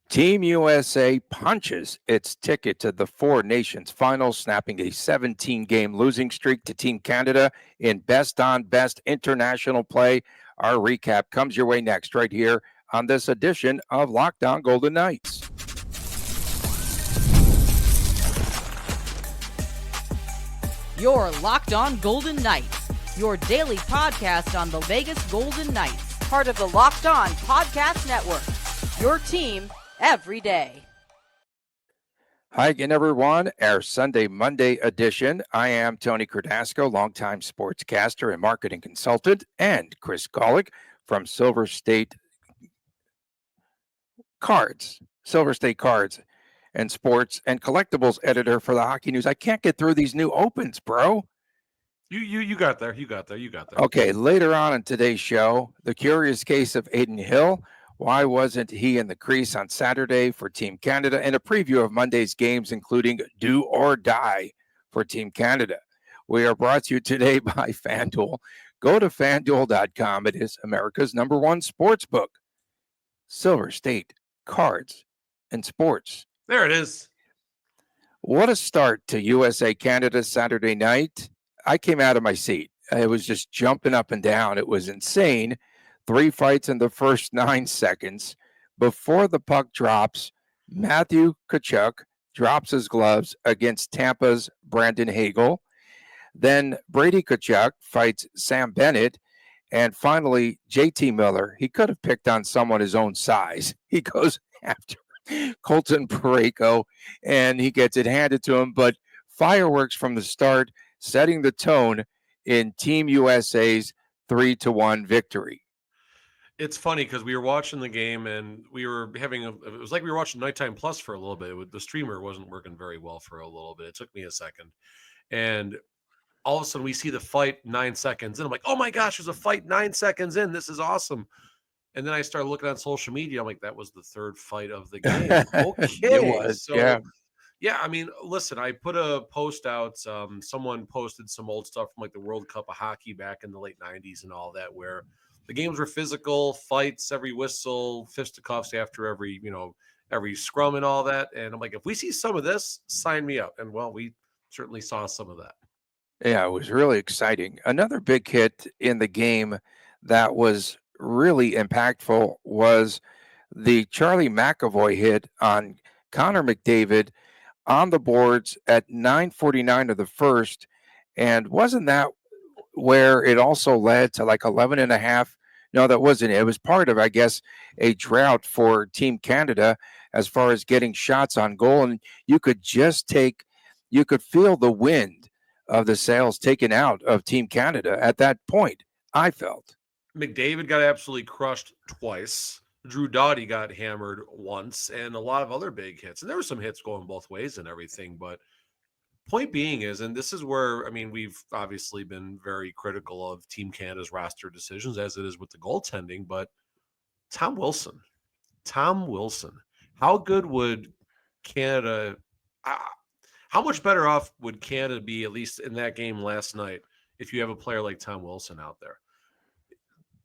Team USA punches its ticket to the Four Nations Finals, snapping a 17-game losing streak to Team Canada in best-on-best international play. Our recap comes your way next, right here on this edition of Locked On Golden Knights. Your Locked On Golden Knights, your daily podcast on the Vegas Golden Knights, part of the Locked On Podcast Network, your team every day. Hi again, everyone. Our Monday edition. I am Tony Cardasco, longtime sportscaster and marketing consultant, and Chris Golick from Silver State Cards and sports and collectibles editor for the Hockey News. I can't get through these new opens, bro. You got there. You got there. Okay, later on in today's show, the curious case of Adin Hill. Why wasn't he in the crease on Saturday for Team Canada? And a preview of Monday's games, including do or die for Team Canada. We are brought to you today by FanDuel. Go to FanDuel.com. It is America's #1 sports book. Silver State Cards and Sports. There it is. What a start to USA-Canada Saturday night. I came out of my seat. I was just jumping up and down. It was insane. 3 fights in the first 9 seconds. Before the puck drops, Matthew Tkachuk drops his gloves against Tampa's Brandon Hagel. Then Brady Tkachuk fights Sam Bennett. And finally, JT Miller. He could have picked on someone his own size. He goes after Colton Parayko, and he gets it handed to him. But fireworks from the start, setting the tone in Team USA's 3-1 victory. It's funny because we were watching the game and we were it was like we were watching Nighttime Plus for a little bit. The streamer wasn't working very well for a little bit. It took me a second. And all of a sudden we see the fight 9 seconds in. I'm like, oh my gosh, there's a fight 9 seconds in. This is awesome. And then I started looking on social media. I'm like, that was the third fight of the game. Okay. It was, so yeah, I mean, listen, I put a post out. Someone posted some old stuff from like the World Cup of Hockey back in the late 90s and all that, where the games were physical, fights, every whistle, fisticuffs after every scrum and all that. And I'm like, if we see some of this, sign me up. And well, we certainly saw some of that. Yeah, it was really exciting. Another big hit in the game that was really impactful was the Charlie McAvoy hit on Connor McDavid on the boards at 9:49 of the first. And wasn't that where it also led to like 11 and a half? No, that wasn't it. It was part of, I guess, a drought for Team Canada as far as getting shots on goal. And you could feel the wind of the sails taken out of Team Canada at that point, I felt. McDavid got absolutely crushed twice. Drew Doughty got hammered once, and a lot of other big hits. And there were some hits going both ways and everything. But point being is, and this is where, I mean, we've obviously been very critical of Team Canada's roster decisions, as it is with the goaltending. But Tom Wilson, how good would Canada? How much better off would Canada be, at least in that game last night, if you have a player like Tom Wilson out there?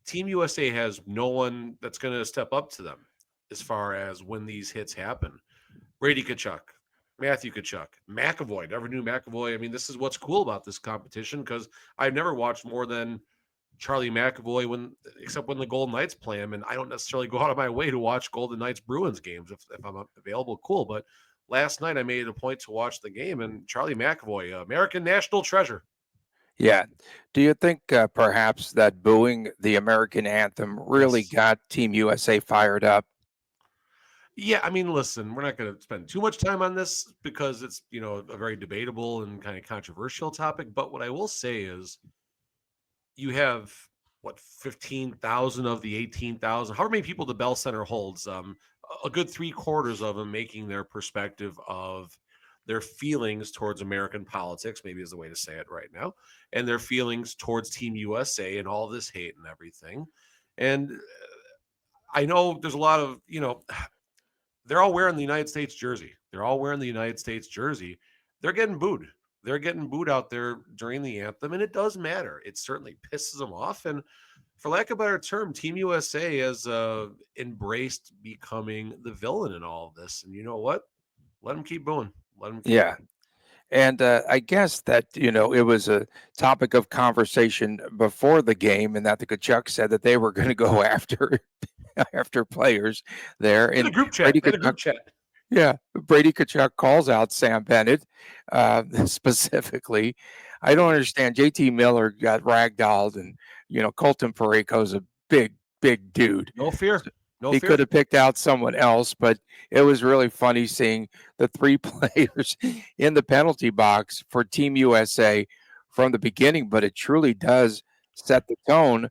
Team USA has no one that's going to step up to them as far as when these hits happen. Brady Tkachuk, Matthew Tkachuk, McAvoy. Never knew McAvoy. I mean, this is what's cool about this competition, because I've never watched more than Charlie McAvoy except when the Golden Knights play him, and I don't necessarily go out of my way to watch Golden Knights Bruins games if I'm available. Cool, but last night I made it a point to watch the game, and Charlie McAvoy, American national treasure. Yeah. Do you think perhaps that booing the American anthem really got Team USA fired up? Yeah, I mean, listen, we're not going to spend too much time on this because it's, a very debatable and kind of controversial topic. But what I will say is you have, 15,000 of the 18,000, however many people the Bell Center holds, a good 3/4 of them making their perspective of their feelings towards American politics, maybe is the way to say it right now, and their feelings towards Team USA and all this hate and everything. And I know there's a lot of, they're all wearing the United States jersey. They're getting booed. They're getting booed out there during the anthem, and it does matter. It certainly pisses them off. And for lack of a better term, Team USA has embraced becoming the villain in all of this. And you know what? Let them keep going. Let them keep Yeah. going. And I guess that, it was a topic of conversation before the game, and that the Kachuk said that they were going to go after after players there. In a And group chat. Brady In a Kachuk, group chat. yeah, Brady Kachuk calls out Sam Bennett specifically. I don't understand. JT Miller got ragdolled, and Colton Parayko's a big dude. No fear. No He could fear. have picked out someone else, but it was really funny seeing the three players in the penalty box for Team USA from the beginning. But it truly does set the tone.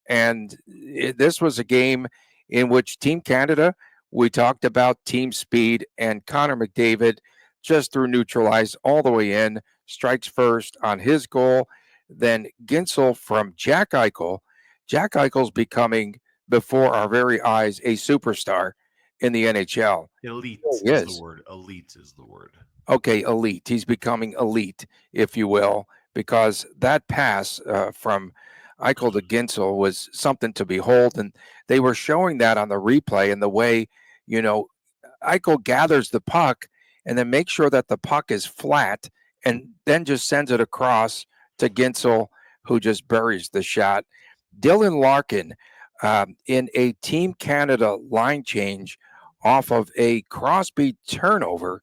And this was a game in which Team Canada, we talked about team speed, and Connor McDavid just threw neutralized all the way in, strikes first on his goal. Then Ginsel from Jack Eichel. Jack Eichel's becoming, before our very eyes, a superstar in the NHL. Elite He is the is. word. Elite is the word. Okay, elite. He's becoming elite, if you will, because that pass from Eichel to Ginsel was something to behold. And they were showing that on the replay, and the way, you know, Eichel gathers the puck and then makes sure that the puck is flat and then just sends it across to Ginsel, who just buries the shot. Dylan Larkin, in a Team Canada line change off of a Crosby turnover,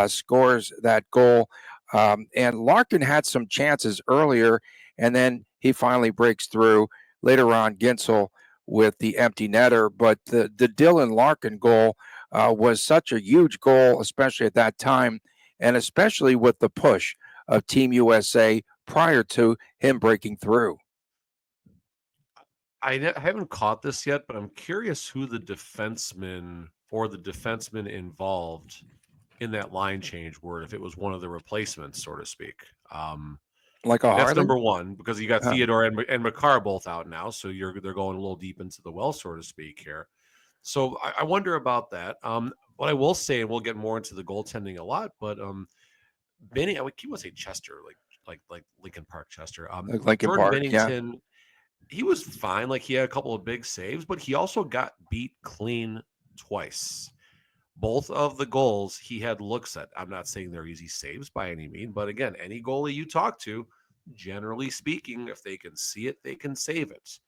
scores that goal. And Larkin had some chances earlier, and then he finally breaks through. Later on, Ginsel with the empty netter. But the Dylan Larkin goal was such a huge goal, especially at that time, and especially with the push of Team USA prior to him breaking through. I haven't caught this yet, but I'm curious who the defenseman or the defenseman involved in that line change were, if it was one of the replacements, so to speak. Like a That's Harlan? number one, because you got Huh. Theodore and McCarr both out now, so they're going a little deep into the well, so to speak here. So I wonder about that. What I will say, and we'll get more into the goaltending a lot, but Benny, I would keep on saying Chester, like Lincoln Park Chester. Like Lincoln Jordan Park, yeah. Bennington, he was fine. Like, he had a couple of big saves, but he also got beat clean twice. Both of the goals he had looks at. I'm not saying they're easy saves by any means, but again, any goalie you talk to, generally speaking, if they can see it, they can save it.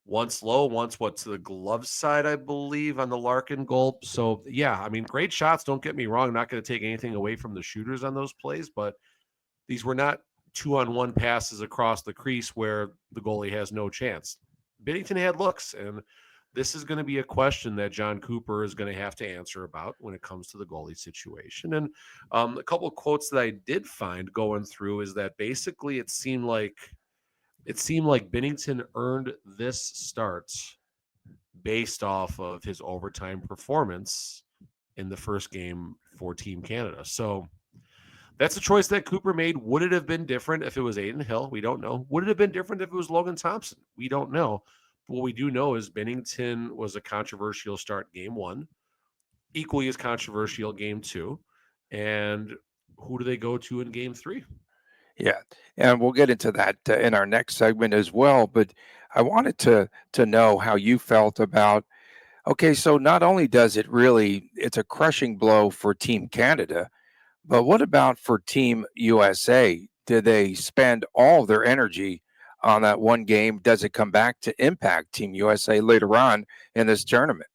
Once low, once to the glove side, I believe, on the Larkin goal. So yeah, I mean, great shots. Don't get me wrong. I'm not going to take anything away from the shooters on those plays, but these were not 2-on-1 passes across the crease where the goalie has no chance. Binnington had looks, and this is going to be a question that John Cooper is going to have to answer about when it comes to the goalie situation. And a couple of quotes that I did find going through is that basically it seemed like Binnington earned this start based off of his overtime performance in the first game for Team Canada. So that's a choice that Cooper made. Would it have been different if it was Adin Hill? We don't know. Would it have been different if it was Logan Thompson? We don't know. But what we do know is Binnington was a controversial start game one, equally as controversial game two. And who do they go to in game three? Yeah, and we'll get into that in our next segment as well. But I wanted to know how you felt about. Okay, so not only does it's a crushing blow for Team Canada, but what about for Team USA? Did they spend all their energy on that one game? Does it come back to impact Team USA later on in this tournament?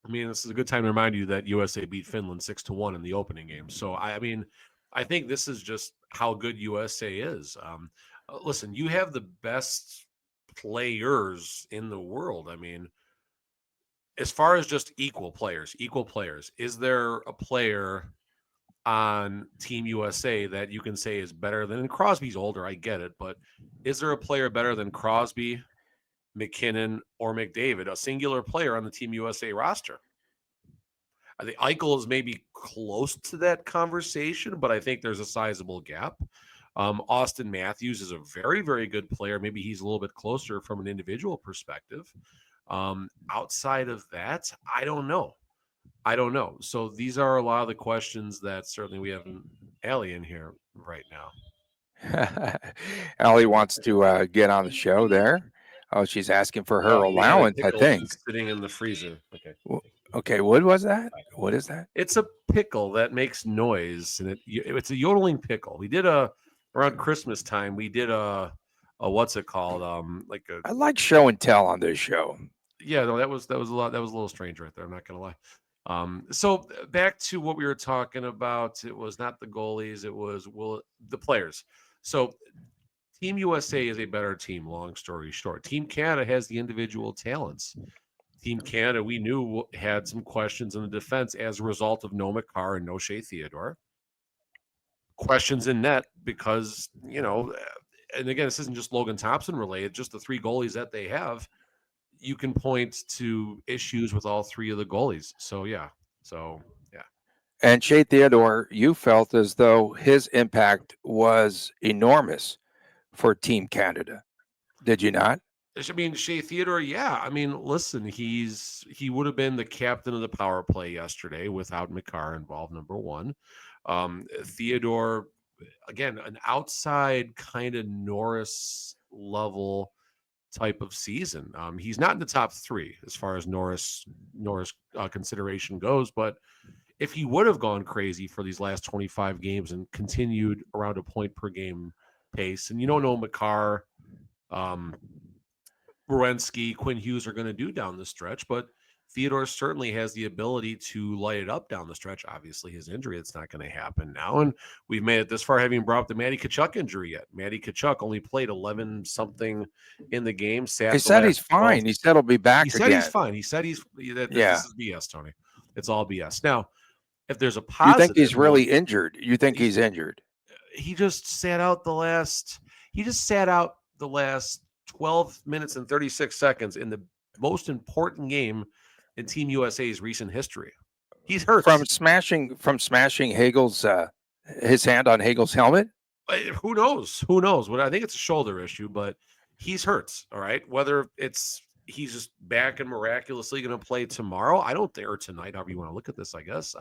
I mean, this is a good time to remind you that USA beat Finland 6-1 in the opening game. So I mean, I think this is just how good USA is. Listen, you have the best players in the world. I mean, as far as just equal players, is there a player on Team USA that you can say is better than, and Crosby's older, I get it, but is there a player better than Crosby, McKinnon, or McDavid, a singular player on the Team USA roster? I think Eichel is maybe close to that conversation, but I think there's a sizable gap. Austin Matthews is a very, very good player. Maybe he's a little bit closer from an individual perspective. Outside of that, I don't know. So these are a lot of the questions that certainly we have Allie in here right now. Allie wants to get on the show there. Oh, she's asking for her Oh, banana allowance, I pickles think. is sitting in the freezer. Okay. Okay, what was that? What is that? It's a pickle that makes noise, and it's a yodeling pickle. We did around Christmas time. We did a what's it called? Like a I like show and tell on this show. yeah. No, that was a lot. That was a little strange right there. I'm not gonna lie. So back to what we were talking about. It was not the goalies. It was the players. So Team USA is a better team. Long story short, Team Canada has the individual talents. Team Canada, we knew, had some questions in the defense as a result of no Makar and no Shea Theodore. Questions in net because, and again, this isn't just Logan Thompson related, just the three goalies that they have. You can point to issues with all three of the goalies. So, yeah. And Shea Theodore, you felt as though his impact was enormous for Team Canada. Did you not? I mean, Shea Theodore, yeah. I mean, listen, he would have been the captain of the power play yesterday without Makar involved, number one. Theodore, again, an outside kind of Norris level type of season. He's not in the top three as far as Norris consideration goes, but if he would have gone crazy for these last 25 games and continued around a point per game pace, and you don't know Makar, Werenski, Quinn Hughes are going to do down the stretch, but Theodore certainly has the ability to light it up down the stretch. Obviously, his injury, it's not going to happen now. And we've made it this far, having brought up the Matty Tkachuk injury yet. Matty Tkachuk only played 11 something in the game. He said he's fine. 12. He said he'll be back again. He said he's fine. He said this is BS, Tony. It's all BS. Now, if there's a positive. You think he's really injured? You think he's injured? He just sat out the last 12 minutes and 36 seconds in the most important game in Team USA's recent history. He's hurt from smashing Hagel's his hand on Hagel's helmet. Who knows? What I think it's a shoulder issue, but he's hurt. All right, whether he's just back and miraculously going to play tomorrow, or tonight, however you want to look at this, I guess.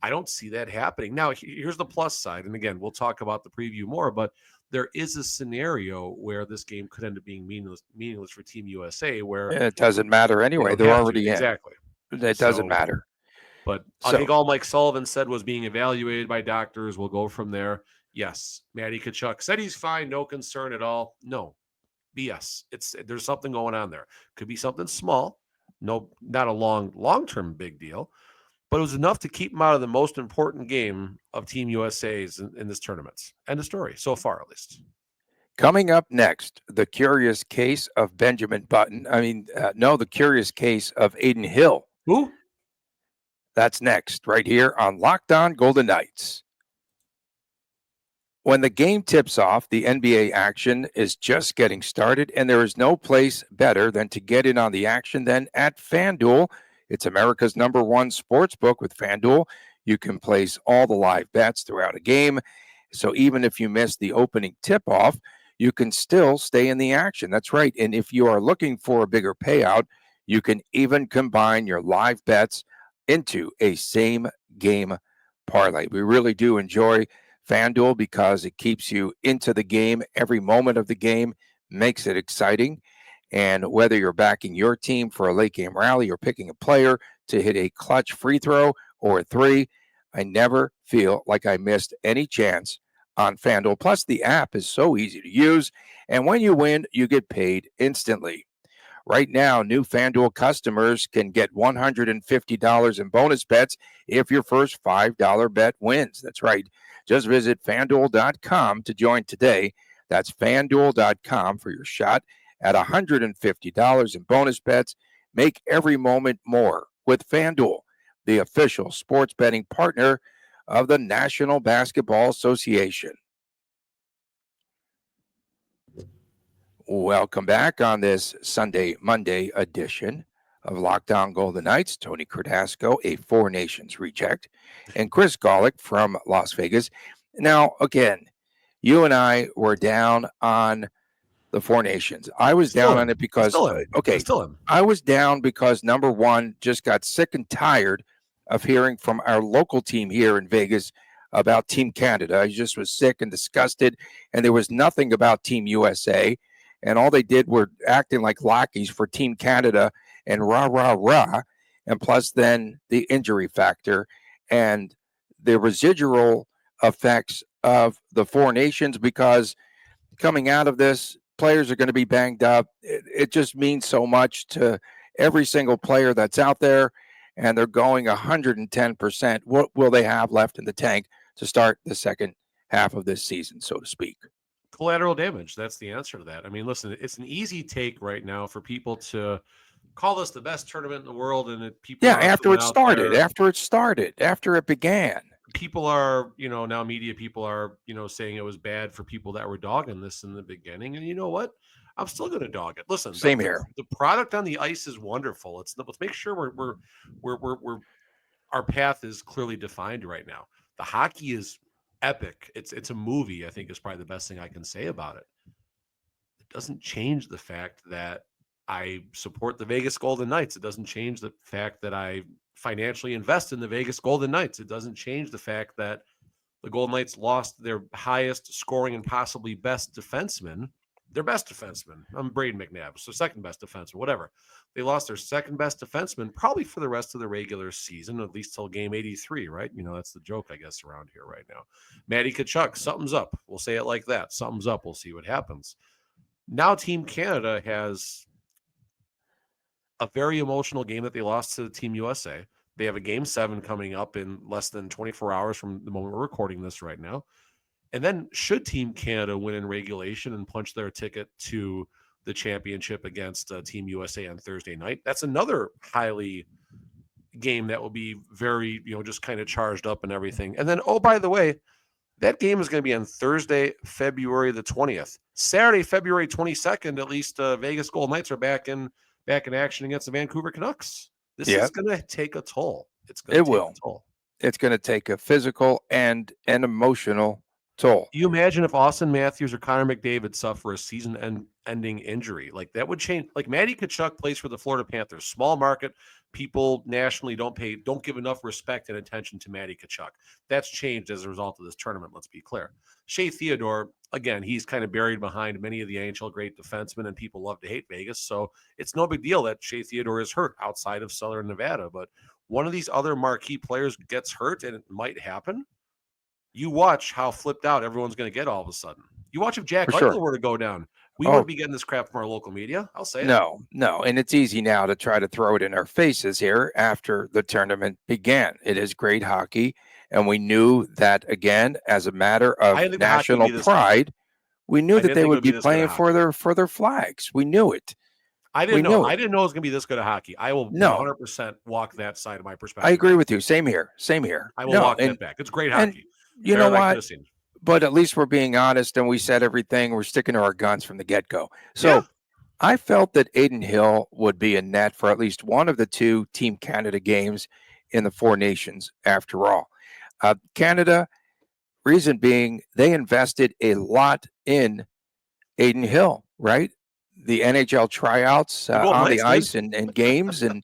I don't see that happening. Now, here's the plus side, and again, we'll talk about the preview more, but there is a scenario where this game could end up being meaningless for Team USA, where it doesn't matter anyway. They're already in. Exactly. It doesn't matter. But I think all Mike Sullivan said was being evaluated by doctors. We'll go from there. Yes, Matty Tkachuk said he's fine, no concern at all. No, BS. There's something going on there. Could be something small. No, not a long-term big deal. But it was enough to keep him out of the most important game of Team USA's in this tournament. End of story, so far at least. Coming up next, the curious case of Benjamin Button. The curious case of Adin Hill. Who? That's next, right here on Locked On Golden Knights. When the game tips off, the NBA action is just getting started, and there is no place better than to get in on the action than at FanDuel. It's America's #1 sports book. With FanDuel, you can place all the live bets throughout a game. So even if you miss the opening tip-off, you can still stay in the action. That's right. And if you are looking for a bigger payout, you can even combine your live bets into a same-game parlay. We really do enjoy FanDuel because it keeps you into the game. Every moment of the game makes it exciting. And whether you're backing your team for a late game rally or picking a player to hit a clutch free throw or a three, I never feel like I missed any chance on FanDuel. Plus, the app is so easy to use. And when you win, you get paid instantly. Right now, new FanDuel customers can get $150 in bonus bets if your first $5 bet wins. That's right. Just visit FanDuel.com to join today. That's FanDuel.com for your shot at $150 in bonus bets. Make every moment more with FanDuel, the official sports betting partner of the National Basketball Association. Welcome back on this Monday edition of Locked On Golden Knights. Tony Cardasco, a Four Nations reject, and Chris Golick from Las Vegas. Now, again, you and I were down on the Four Nations. I was down on it because I was down because number one, just got sick and tired of hearing from our local team here in Vegas about Team Canada. I just was sick and disgusted, and there was nothing about Team USA. and all they did were acting like lackeys for Team Canada and rah, rah, rah. And plus then the injury factor and the residual effects of the four nations, because coming out of this, players are going to be banged up. It just means so much to every single player that's out there, and they're going 110%. What will they have left in the tank to start the second half of this season, so to speak? Collateral damage. That's the answer to that. I mean, listen, it's an easy take right now for people to call this the best tournament in the world, and people after it started, after it began. People are, now media people are, saying it was bad for people that were dogging this in the beginning. And you know what? I'm still going to dog it. Listen, same here. The product on the ice is wonderful. Let's make sure we're our path is clearly defined right now. The hockey is epic. It's a movie, I think, is probably the best thing I can say about it. It doesn't change the fact that I support the Vegas Golden Knights. It doesn't change the fact that I financially invest in the Vegas Golden Knights. It doesn't change the fact that the Golden Knights lost their highest scoring and possibly best defenseman, their best defenseman. I'm Braden McNabb, so second best defenseman, whatever. They lost their second best defenseman probably for the rest of the regular season, at least till game 83, right? That's the joke, I guess, around here right now. Matty Tkachuk, something's up. We'll say it like that. Something's up. We'll see what happens. Now Team Canada has a very emotional game that they lost to Team USA. They have a game 7 coming up in less than 24 hours from the moment we're recording this right now. And then should Team Canada win in regulation and punch their ticket to the championship against Team USA on Thursday night, that's another highly game that will be very, just kind of charged up and everything. And then, oh, by the way, that game is going to be on Thursday, February the 20th. Saturday, February 22nd, at least Vegas Golden Knights are back in action against the Vancouver Canucks. This is going to take a toll. It's going to take a toll. It's going to take a physical and an emotional toll. You imagine if Austin Matthews or Connor McDavid suffer a season-ending injury, like that would change. Like Matty Tkachuk plays for the Florida Panthers, small market. People nationally don't give enough respect and attention to Matty Tkachuk. That's changed as a result of this tournament. Let's be clear. Shea Theodore, again, he's kind of buried behind many of the NHL great defensemen, and people love to hate Vegas. So it's no big deal that Shea Theodore is hurt outside of Southern Nevada. But one of these other marquee players gets hurt, and it might happen. You watch how flipped out everyone's going to get all of a sudden. You watch if Jack Eichel were to go down. We wouldn't be getting this crap from our local media. I'll say it. No. And it's easy now to try to throw it in our faces here after the tournament began. It is great hockey. And we knew that, again, as a matter of national pride, we knew that they would be playing for their flags. We knew it. I didn't know it was going to be this good of hockey. I will 100% walk that side of my perspective. I agree with you. Same here. I will walk that back. It's great hockey. You know what? But at least we're being honest, and we said everything. We're sticking to our guns from the get-go. So I felt that Adin Hill would be in net for at least one of the 2 Team Canada games in the Four Nations, after all. Canada, reason being, they invested a lot in Adin Hill, right? The NHL tryouts on the ice and games, and,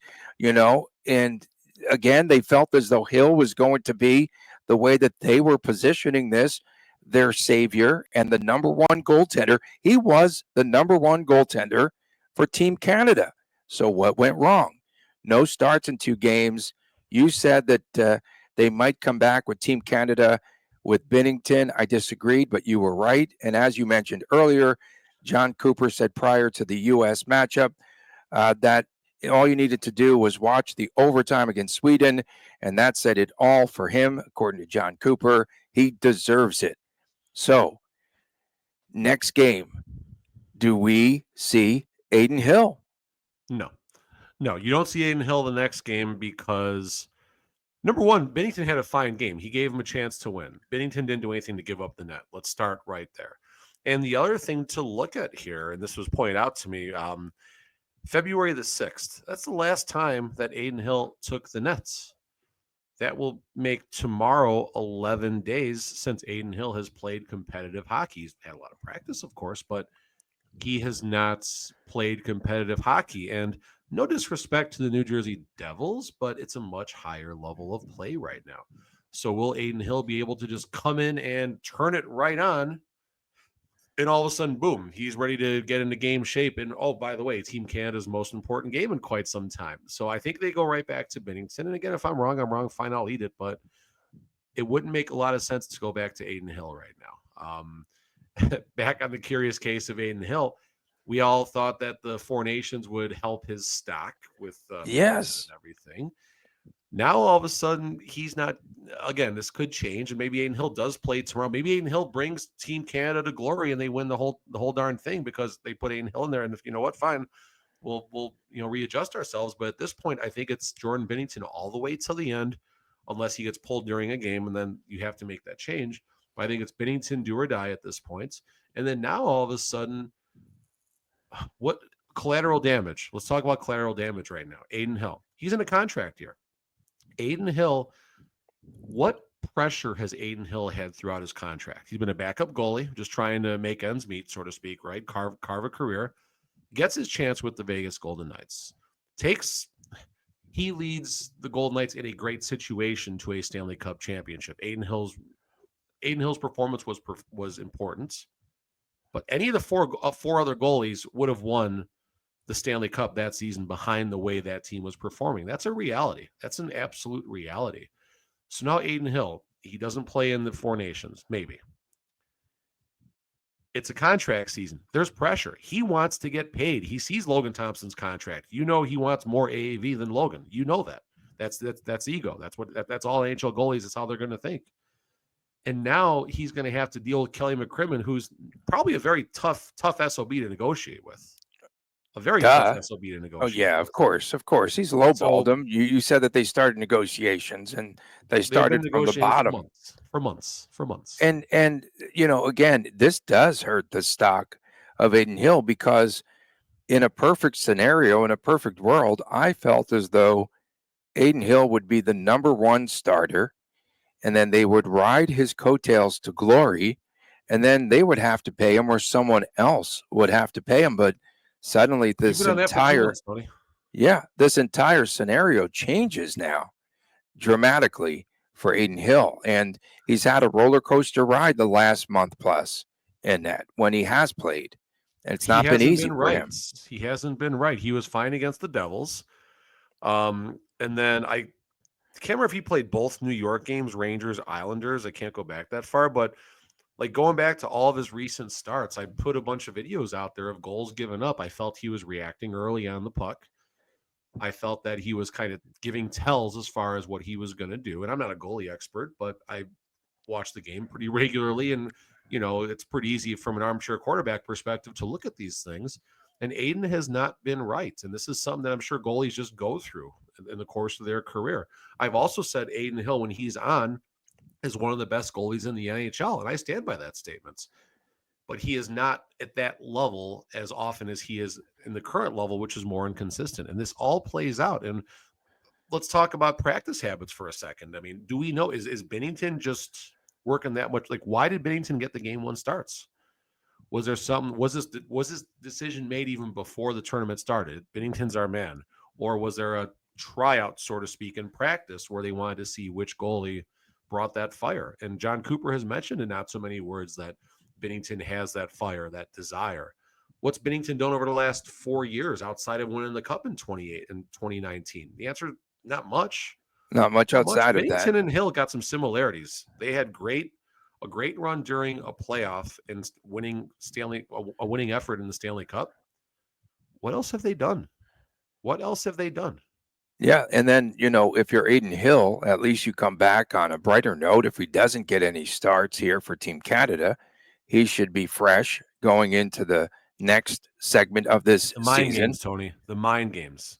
and again, they felt as though Hill was going to be the way that they were positioning this, their savior and the number 1 goaltender. He was the number 1 goaltender for Team Canada. So what went wrong? No starts in 2 games. You said that they might come back with Team Canada with Binnington. I disagreed, but you were right. And as you mentioned earlier, John Cooper said prior to the U.S. matchup that all you needed to do was watch the overtime against Sweden, and that said it all for him, according to John Cooper. He deserves it. So, next game, do we see Adin Hill? No, you don't see Adin Hill the next game because, number one, Binnington had a fine game. He gave him a chance to win. Binnington didn't do anything to give up the net. Let's start right there. And the other thing to look at here, and this was pointed out to me, February the 6th, that's the last time that Adin Hill took the nets. That will make tomorrow 11 days since Adin Hill has played competitive hockey. He's had a lot of practice, of course, but he has not played competitive hockey. And no disrespect to the New Jersey Devils, but it's a much higher level of play right now. So will Adin Hill be able to just come in and turn it right on And all of a sudden, boom, he's ready to get into game shape. And oh, by the way, Team Canada's most important game in quite some time. So I think they go right back to Binnington. And again, if I'm wrong, fine, I'll eat it. But it wouldn't make a lot of sense to go back to Adin Hill right now. Back on the curious case of Adin Hill, we all thought that the Four Nations would help his stock with Yes. and everything. Now all of a sudden he's not. Again, this could change, and maybe Adin Hill does play tomorrow. Maybe Adin Hill brings Team Canada to glory, and they win the whole darn thing because they put Adin Hill in there. And if you know what, fine, we'll readjust ourselves. But at this point, I think it's Jordan Binnington all the way till the end, unless he gets pulled during a game, and then you have to make that change. But I think it's Binnington do or die at this point. And then now all of a sudden, what collateral damage? Let's talk about collateral damage right now. Adin Hill, he's in a contract year. Adin Hill, what pressure has Adin Hill had throughout his contract? He's been a backup goalie, just trying to make ends meet, so to speak, right? Carve a career. Gets his chance with the Vegas Golden Knights. He leads the Golden Knights in a great situation to a Stanley Cup championship. Adin Hill's performance was important, but any of the four other goalies would have won the Stanley Cup that season behind the way that team was performing. That's a reality. That's an absolute reality. So now Adin Hill, he doesn't play in the Four Nations, maybe. It's a contract season. There's pressure. He wants to get paid. He sees Logan Thompson's contract. He wants more AAV than Logan. You know that. That's ego. That's all NHL goalies. That's how they're going to think. And now he's going to have to deal with Kelly McCrimmon, who's probably a very tough SOB to negotiate with. A very tough SOB to negotiate. Oh, yeah, of course. He's lowballed him. You said that they started negotiations, and they started from the bottom. For months. And again, this does hurt the stock of Adin Hill because in a perfect scenario, in a perfect world, I felt as though Adin Hill would be the number one starter, and then they would ride his coattails to glory, and then they would have to pay him or someone else would have to pay him. But suddenly this entire scenario changes now dramatically for Adin Hill. And he's had a roller coaster ride the last month plus in that when he has played. And it's not been easy for him. He hasn't been right. He was fine against the Devils. And then I can't remember if he played both New York games, Rangers, Islanders. I can't go back that far, but like going back to all of his recent starts, I put a bunch of videos out there of goals given up. I felt he was reacting early on the puck. I felt that he was kind of giving tells as far as what he was going to do. And I'm not a goalie expert, but I watch the game pretty regularly. And, it's pretty easy from an armchair quarterback perspective to look at these things. And Adin has not been right. And this is something that I'm sure goalies just go through in the course of their career. I've also said Adin Hill, when he's on, is one of the best goalies in the NHL, and I stand by that statement. But he is not at that level as often as he is in the current level, which is more inconsistent. And this all plays out. And let's talk about practice habits for a second. I mean, do we know, is Binnington just working that much? Like, why did Binnington get the game one starts? Was there something, was this decision made even before the tournament started? Binnington's our man. Or was there a tryout, so to speak, in practice where they wanted to see which goalie brought that fire? And John Cooper has mentioned in not so many words that Binnington has that fire, that desire. What's Binnington done over the last 4 years outside of winning the Cup in 2019? The answer, not much. Not much outside of that. Binnington and Hill got some similarities. They had a great run during a playoff and winning a winning effort in the Stanley Cup. What else have they done? Yeah, and then, if you're Adin Hill, at least you come back on a brighter note. If he doesn't get any starts here for Team Canada, he should be fresh going into the next segment of this mind season. Games, Tony, the mind games.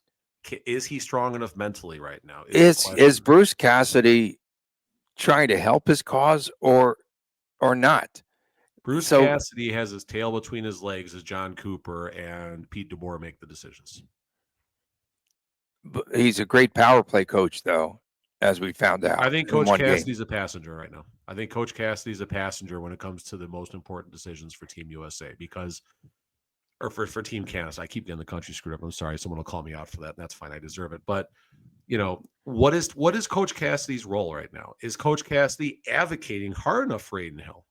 Is he strong enough mentally right now? Is Bruce Cassidy trying to help his cause or not? Bruce Cassidy has his tail between his legs as John Cooper and Pete DeBoer make the decisions. He's a great power play coach, though, as we found out. I think Coach Cassidy's a passenger right now. I think Coach Cassidy's a passenger when it comes to the most important decisions for Team USA for Team Canada. I keep getting the country screwed up. I'm sorry. Someone will call me out for that. And that's fine. I deserve it. But, what is Coach Cassidy's role right now? Is Coach Cassidy advocating hard enough for Adin Hill?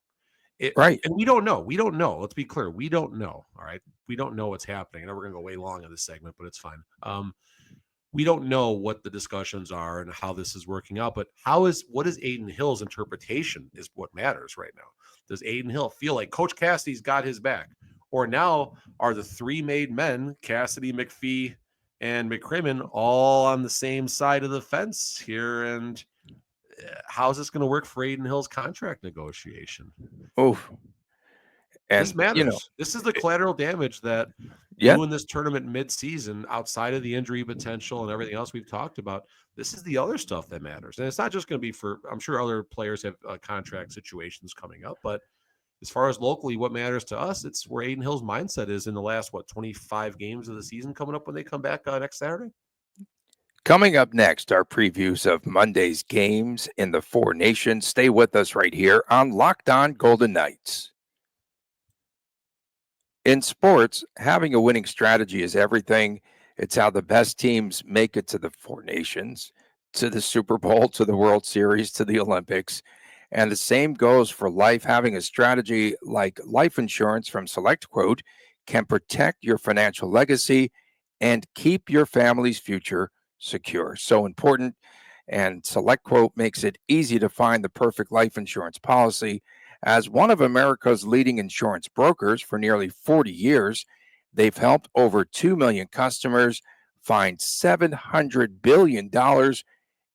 Right. And we don't know. We don't know. Let's be clear. We don't know. All right. We don't know what's happening. I know we're going to go way long in this segment, but it's fine. We don't know what the discussions are and how this is working out, but what is Adin Hill's interpretation is what matters right now. Does Adin Hill feel like Coach Cassidy's got his back? Or now are the three made men, Cassidy, McPhee, and McCrimmon, all on the same side of the fence here? And how's this going to work for Adin Hill's contract negotiation? Oof. And, this matters. This is the collateral damage that doing this tournament mid-season, outside of the injury potential and everything else we've talked about, this is the other stuff that matters. And it's not just going to be for, I'm sure other players have contract situations coming up, but as far as locally, what matters to us, it's where Adin Hill's mindset is in the last, 25 games of the season coming up when they come back next Saturday. Coming up next, our previews of Monday's games in the Four Nations. Stay with us right here on Locked On Golden Knights. In sports, having a winning strategy is everything. It's how the best teams make it to the Four Nations, to the Super Bowl, to the World Series, to the Olympics. And the same goes for life. Having a strategy like life insurance from SelectQuote can protect your financial legacy and keep your family's future secure. So important. And SelectQuote makes it easy to find the perfect life insurance policy. As one of America's leading insurance brokers for nearly 40 years, they've helped over 2 million customers find $700 billion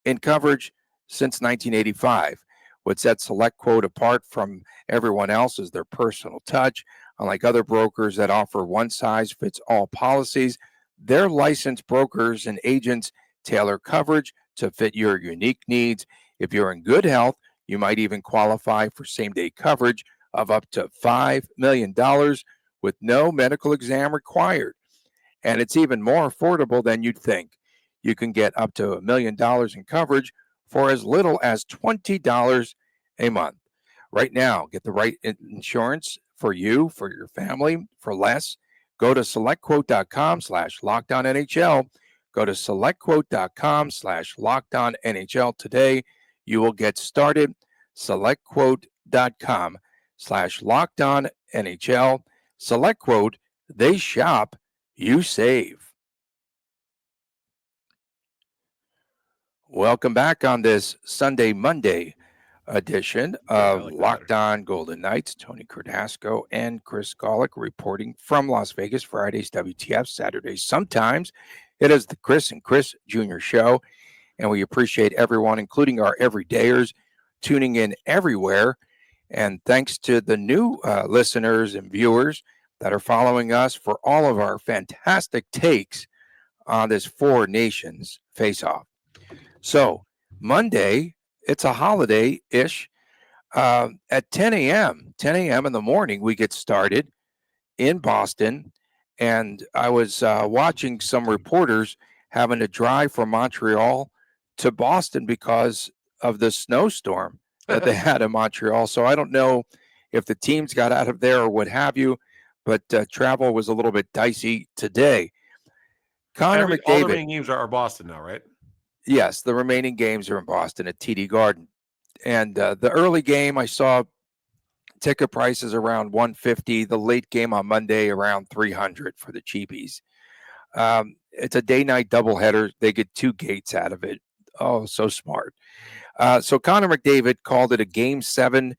in coverage since 1985. What sets SelectQuote apart from everyone else is their personal touch. Unlike other brokers that offer one-size-fits-all policies, their licensed brokers and agents tailor coverage to fit your unique needs. If you're in good health, you might even qualify for same-day coverage of up to $5 million with no medical exam required. And it's even more affordable than you'd think. You can get up to $1 million in coverage for as little as $20 a month. Right now, get the right insurance for you, for your family, for less. Go to selectquote.com/lockedonnhl. Go to selectquote.com/lockedonnhl today. You will get started. selectquote.com/lockedonnhl. SelectQuote, they shop, you save. Welcome back on this Monday edition of Locked On Golden Knights. Tony Cardasco and Chris Golick reporting from Las Vegas. Fridays, WTF. Saturdays, sometimes. It is the Chris and Chris Jr. Show, and we appreciate everyone, including our everydayers, tuning in everywhere. And thanks to the new listeners and viewers that are following us for all of our fantastic takes on this Four Nations face-off. So Monday, it's a holiday-ish. At 10 a.m. in the morning, we get started in Boston. And I was watching some reporters having to drive from Montreal to Boston because of the snowstorm that they had in Montreal. So I don't know if the teams got out of there or what have you, but travel was a little bit dicey today. Connor McDavid. All the remaining games are Boston now, right? Yes, the remaining games are in Boston at TD Garden. And the early game, I saw ticket prices around $150. The late game on Monday around $300 for the cheapies. It's a day-night doubleheader. They get 2 gates out of it. Oh, so smart. So Connor McDavid called it a Game 7.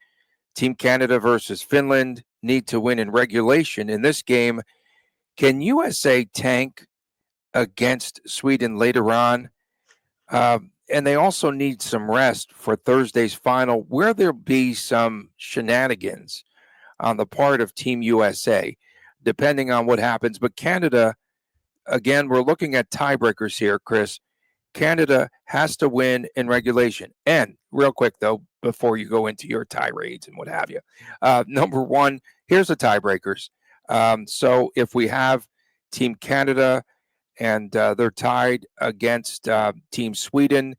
Team Canada versus Finland need to win in regulation. In this game, can USA tank against Sweden later on? And they also need some rest for Thursday's final, where there'll be some shenanigans on the part of Team USA, depending on what happens. But Canada, again, we're looking at tiebreakers here, Chris. Canada has to win in regulation. And real quick, though, before you go into your tirades and what have you, number one, here's the tiebreakers. So if we have Team Canada and they're tied against Team Sweden,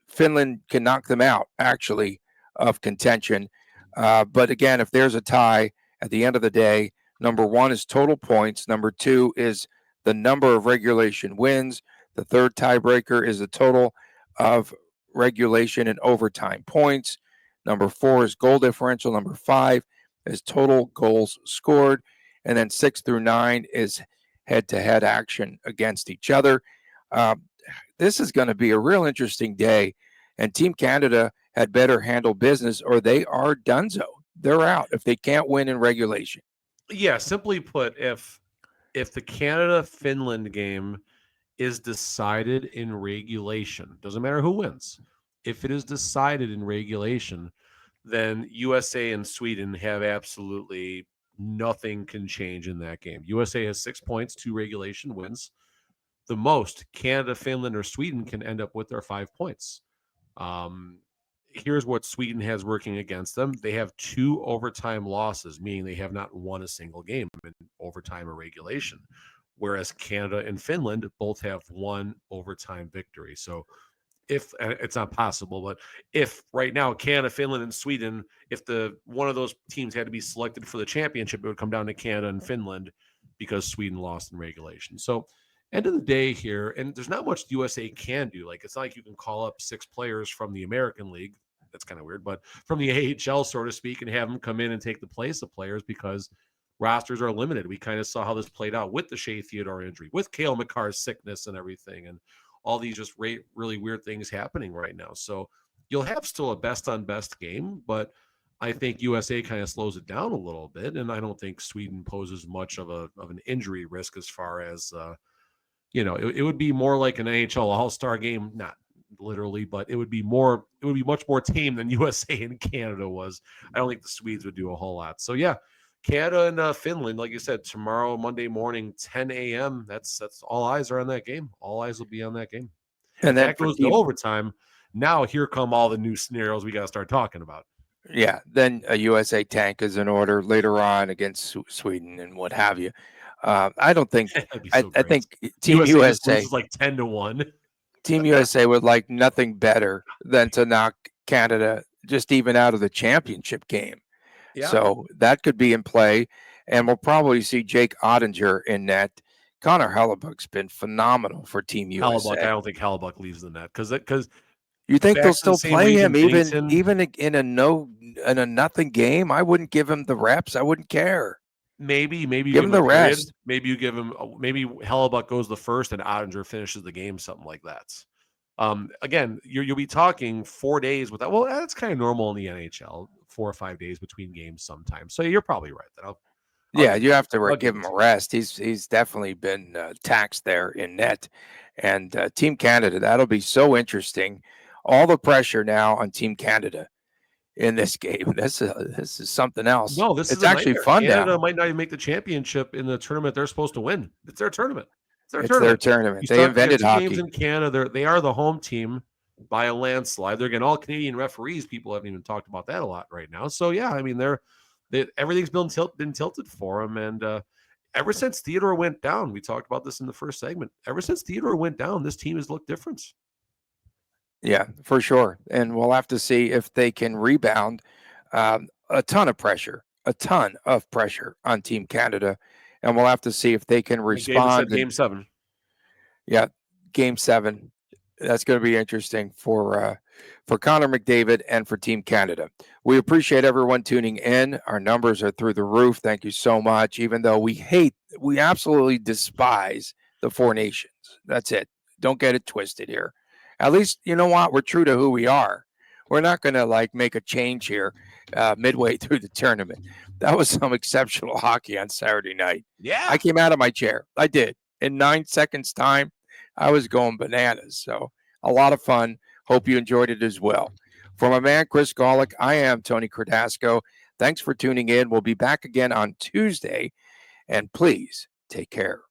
Finland can knock them out, actually, of contention. But again, if there's a tie at the end of the day, number one is total points. Number two is the number of regulation wins. The third tiebreaker is the total of regulation and overtime points. Number 4 is goal differential. Number 5 is total goals scored. And then 6 through 9 is head-to-head action against each other. This is going to be a real interesting day. And Team Canada had better handle business or they are donezo. They're out if they can't win in regulation. Yeah, simply put, if the Canada-Finland game is decided in regulation, doesn't matter who wins. If it is decided in regulation, then USA and Sweden have absolutely nothing can change in that game. USA has 6 points, 2 regulation wins. The most Canada, Finland, or Sweden can end up with their 5 points. Here's what Sweden has working against them. They have 2 overtime losses, meaning they have not won a single game in overtime or regulation, whereas Canada and Finland both have 1 overtime victory. So if it's not possible, but if right now Canada, Finland, and Sweden, if one of those teams had to be selected for the championship, it would come down to Canada and Finland because Sweden lost in regulation. So end of the day here, and there's not much USA can do. Like, it's not like you can call up 6 players from the American League. That's kind of weird, but from the AHL, so to speak, and have them come in and take the place of players because rosters are limited. We kind of saw how this played out with the Shea Theodore injury, with Cale Makar's sickness and everything, and all these just really weird things happening right now. So you'll have still a best-on-best game, but I think USA kind of slows it down a little bit, and I don't think Sweden poses much of an injury risk as far as it would be more like an NHL All-Star game, not literally, but it would be much more tame than USA and Canada was. I don't think the Swedes would do a whole lot. So yeah, Canada and Finland, like you said, tomorrow, Monday morning, 10 a.m. That's all eyes are on that game. All eyes will be on that game. And if that goes to overtime, now here come all the new scenarios we got to start talking about. Yeah, then a USA tank is in order later on against Sweden and what have you. I don't think. I think Team USA is like 10-1. Team USA would like nothing better than to knock Canada just even out of the championship game. Yeah. So that could be in play, and we'll probably see Jake Ottinger in net. Connor Hellebuck's been phenomenal for Team USA. I don't think Hellebuck leaves the net because you think they'll still play him even in a nothing game. I wouldn't give him the reps. I wouldn't care. Maybe you give him the rest. Maybe you give him. Maybe Hellebuck goes the first and Ottinger finishes the game, something like that. Again, you'll be talking 4 days without. Well, that's kind of normal in the NHL. 4 or 5 days between games sometimes. So you're probably right. You have to give him a rest. He's definitely been taxed there in net. And Team Canada, that'll be so interesting. All the pressure now on Team Canada in this game. This is something else. No, it's actually fun. Canada might not even make the championship in the tournament they're supposed to win. It's their tournament. It's their tournament. They invented hockey. Games in Canada. They are the home team by a landslide. They're getting all Canadian referees. People haven't even talked about that a lot right now. So yeah, I mean everything's been tilted for them. And ever since Theodore went down, we talked about this in the first segment. Ever since Theodore went down, this team has looked different. Yeah, for sure. And we'll have to see if they can rebound. A ton of pressure on Team Canada. And we'll have to see if they can respond. Game 7. Yeah, Game 7. That's going to be interesting for Connor McDavid and for Team Canada. We appreciate everyone tuning in. Our numbers are through the roof. Thank you so much. Even though we absolutely despise the 4 nations. That's it. Don't get it twisted here. At least, you know what? We're true to who we are. We're not going to make a change here midway through the tournament. That was some exceptional hockey on Saturday night. Yeah. I came out of my chair. I did. In 9 seconds time, I was going bananas. So a lot of fun. Hope you enjoyed it as well. For my man, Chris Golick, I am Tony Cardasco. Thanks for tuning in. We'll be back again on Tuesday. And please take care.